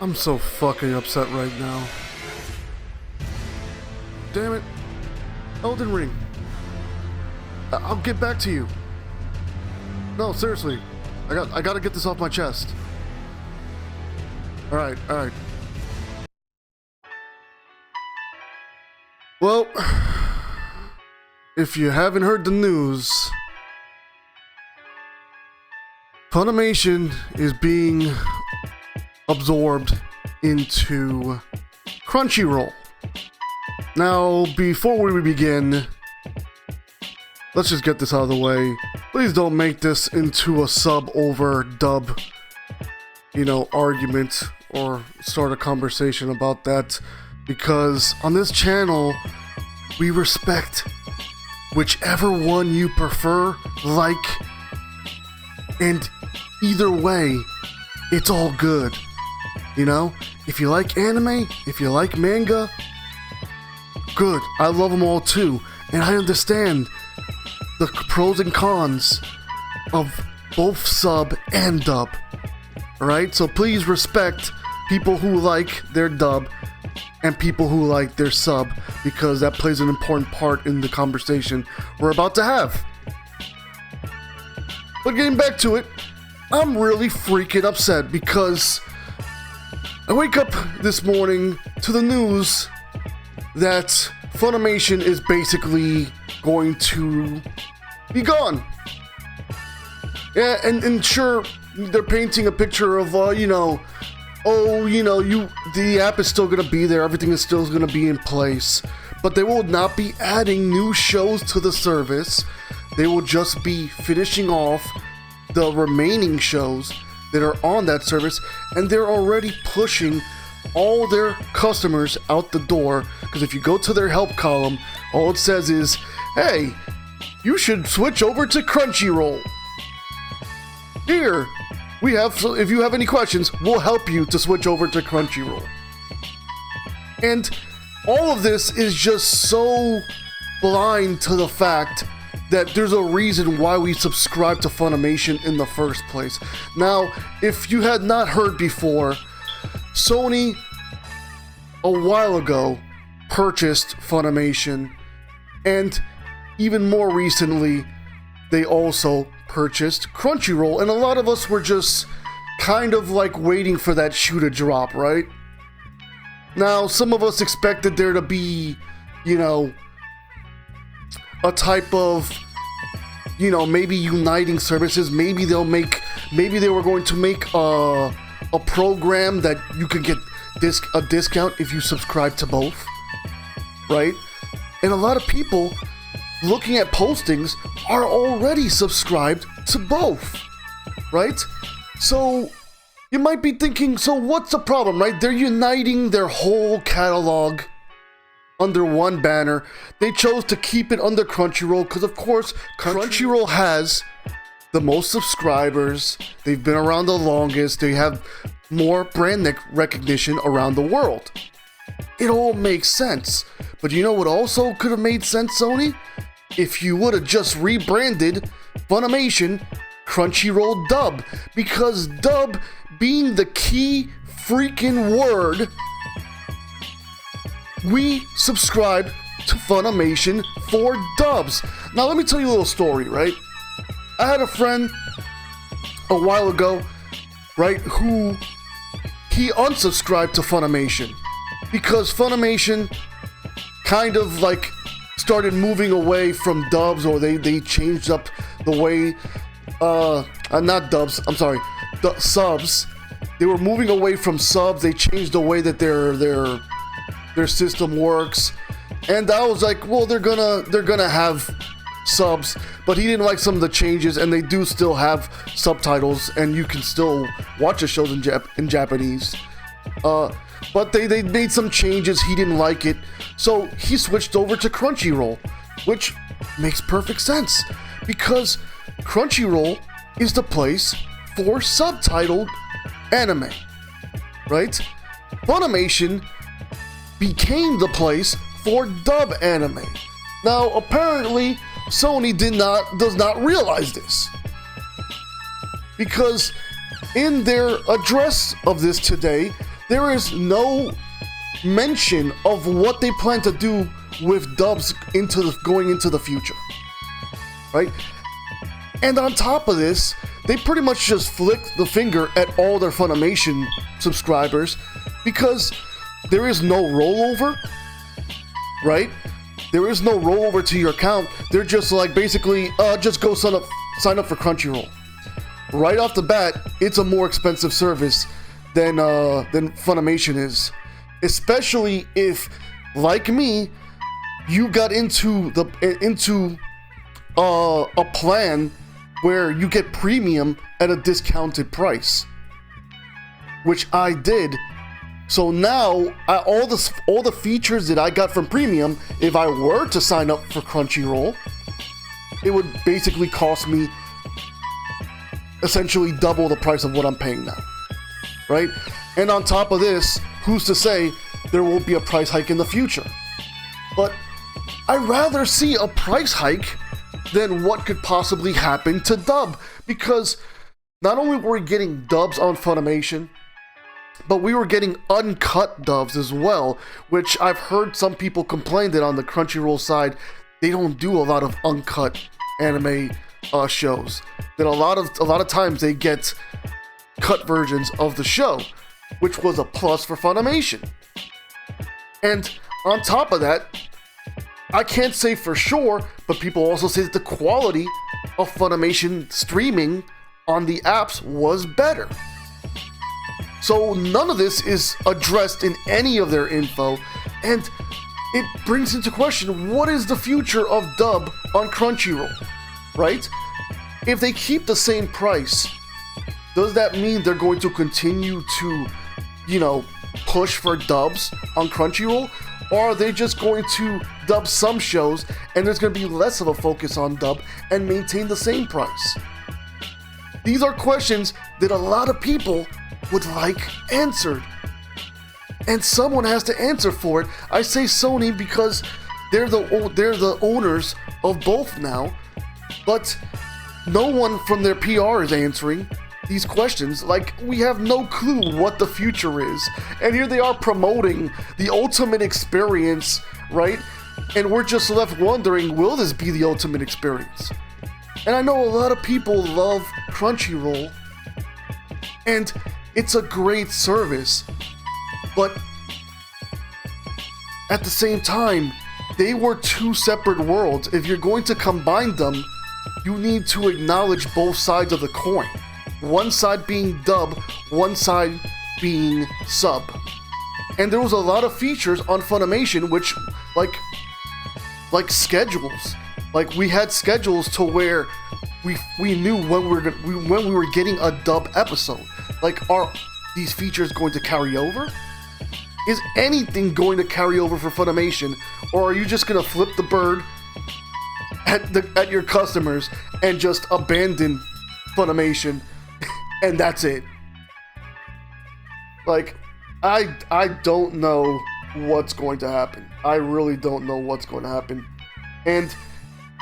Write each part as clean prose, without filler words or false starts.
I'm so fucking upset right now. Damn it. Elden Ring. I'll get back to you. No, seriously. I gotta get this off my chest. Alright. Well, if you haven't heard the news, Funimation is being absorbed into Crunchyroll. Now, before we begin, let's just get this out of the way. Please don't make this into a sub over dub, argument or start a conversation about that, because on this channel, we respect whichever one you prefer, and either way, it's all good. If you like anime, if you like manga, good. I love them all too, and I understand the pros and cons of both sub and dub. Alright, so please respect people who like their dub and people who like their sub, because that plays an important part in the conversation we're about to have. But getting back to it, I'm really freaking upset because I wake up this morning to the news that Funimation is basically going to be gone. Yeah, and sure, they're painting a picture of, the app is still gonna be there, everything is still gonna be in place, but they will not be adding new shows to the service. They will just be finishing off the remaining shows that are on that service, and they're already pushing all their customers out the door, because if you go to their help column, all it says is, hey, you should switch over to Crunchyroll. Here, if you have any questions, we'll help you to switch over to Crunchyroll. And all of this is just so blind to the fact that there's a reason why we subscribe to Funimation in the first place. Now, if you had not heard before, Sony, a while ago, purchased Funimation, and even more recently, they also purchased Crunchyroll, and a lot of us were just kind of like waiting for that shoe to drop, right? Now, some of us expected there to be, a type of, maybe uniting services. Maybe they were going to make a program that you could get a discount if you subscribe to both, right? And a lot of people looking at postings are already subscribed to both, right? So you might be thinking, so what's the problem, right? They're uniting their whole catalog under one banner. They chose to keep it under Crunchyroll because, of course, Crunchyroll has the most subscribers. They've been around the longest. They have more brand recognition around the world. It all makes sense. But you know what also could have made sense, Sony? If you would have just rebranded Funimation Crunchyroll Dub. Because dub being the key freaking word, we subscribe to Funimation for dubs. Now let me tell you a little story, right? I had a friend a while ago, right, who he unsubscribed to Funimation because Funimation kind of like started moving away from dubs, or they changed up the way, not dubs, I'm sorry, the subs. They were moving away from subs. They changed the way that their system works, and I was like, well, they're gonna have subs, but he didn't like some of the changes, and they do still have subtitles, and you can still watch the shows in Japanese. But they made some changes. He didn't like it, so he switched over to Crunchyroll, which makes perfect sense because Crunchyroll is the place for subtitled anime, right? Funimation became the place for dub anime. Now, apparently, Sony does not realize this, because in their address of this today, there is no mention of what they plan to do with dubs going into the future, right? And on top of this, they pretty much just flick the finger at all their Funimation subscribers because there is no rollover, right? There is no rollover to your account. They're just like, basically, just go sign up for Crunchyroll. Right off the bat, it's a more expensive service than Funimation is. Especially if, like me, you got into a plan where you get premium at a discounted price, which I did. So now, all the features that I got from premium, if I were to sign up for Crunchyroll, it would basically cost me essentially double the price of what I'm paying now, right? And on top of this, who's to say there won't be a price hike in the future? But I'd rather see a price hike than what could possibly happen to dub, because not only were we getting dubs on Funimation, but we were getting uncut dubs as well, which I've heard some people complain that on the Crunchyroll side, they don't do a lot of uncut anime shows. That a lot of times they get cut versions of the show, which was a plus for Funimation. And on top of that, I can't say for sure, but people also say that the quality of Funimation streaming on the apps was better. So none of this is addressed in any of their info, and it brings into question, what is the future of dub on Crunchyroll, right? If they keep the same price, does that mean they're going to continue to, push for dubs on Crunchyroll? Or are they just going to dub some shows and there's going to be less of a focus on dub and maintain the same price? These are questions that a lot of people would like answered. And someone has to answer for it. I say Sony because they're the owners of both now, but no one from their PR is answering these questions. Like, we have no clue what the future is. And here they are promoting the ultimate experience, right? And we're just left wondering, will this be the ultimate experience? And I know a lot of people love Crunchyroll, and it's a great service, but at the same time, they were two separate worlds. If you're going to combine them, you need to acknowledge both sides of the coin. One side being dub, one side being sub. And there was a lot of features on Funimation which, like schedules. Like, we had schedules to where we knew when we were getting a dub episode. Like, are these features going to carry over? Is anything going to carry over for Funimation? Or are you just going to flip the bird at your customers and just abandon Funimation and that's it? Like, I don't know what's going to happen. I really don't know what's going to happen. And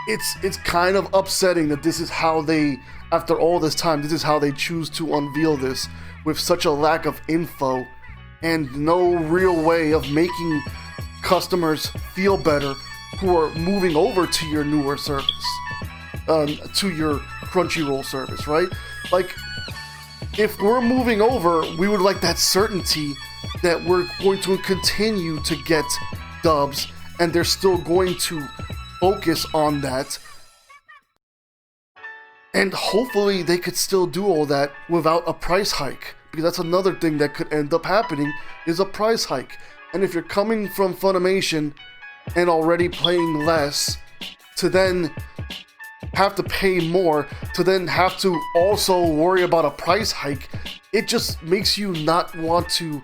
it's kind of upsetting that this is how they, after all this time, this is how they choose to unveil this, with such a lack of info and no real way of making customers feel better who are moving over to your newer service, to your Crunchyroll service, right? Like, if we're moving over, we would like that certainty that we're going to continue to get dubs and they're still going to focus on that. And hopefully they could still do all that without a price hike, because that's another thing that could end up happening, is a price hike. And if you're coming from Funimation and already paying less, to then have to pay more, to then have to also worry about a price hike, it just makes you not want to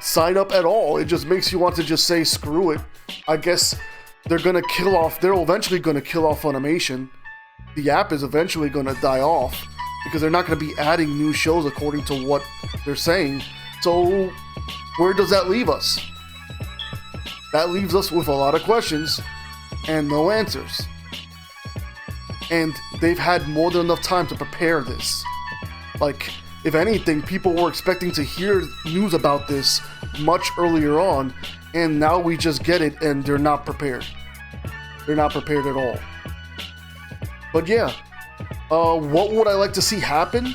sign up at all. It just makes you want to just say, screw it. I guess they're eventually gonna kill off Funimation. The app is eventually gonna die off, because they're not gonna be adding new shows according to what they're saying. So where does that leave us? That leaves us with a lot of questions and no answers. And they've had more than enough time to prepare this. Like, if anything, people were expecting to hear news about this much earlier on, and now we just get it and they're not prepared. They're not prepared at all. But yeah, what would I like to see happen?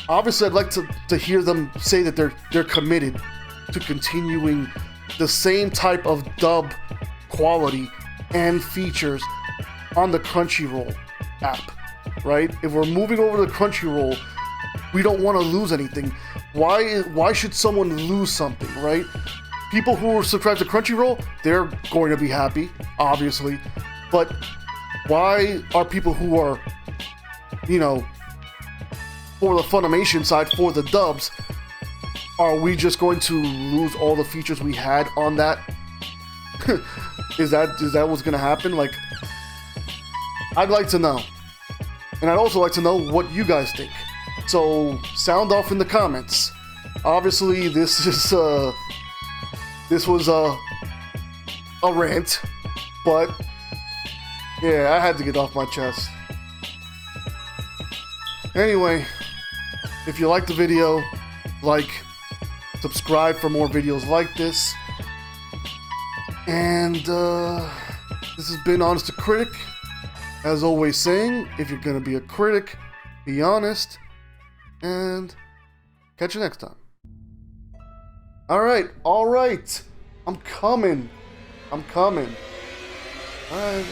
Obviously, I'd like to hear them say that they're committed to continuing the same type of dub quality and features on the Crunchyroll app, right? If we're moving over to Crunchyroll, we don't want to lose anything. Why should someone lose something, right? People who are subscribed to Crunchyroll, they're going to be happy, obviously. But why are people who are, you know, for the Funimation side, for the dubs, are we just going to lose all the features we had on that? Is that what's gonna happen? Like, I'd like to know. And I'd also like to know what you guys think. So sound off in the comments. Obviously, this was a rant, but yeah, I had to get off my chest. Anyway, if you liked the video, like, subscribe for more videos like this. And this has been Honest to Critic. As always saying, if you're gonna be a critic, be honest. And catch you next time. Alright. I'm coming. Alright.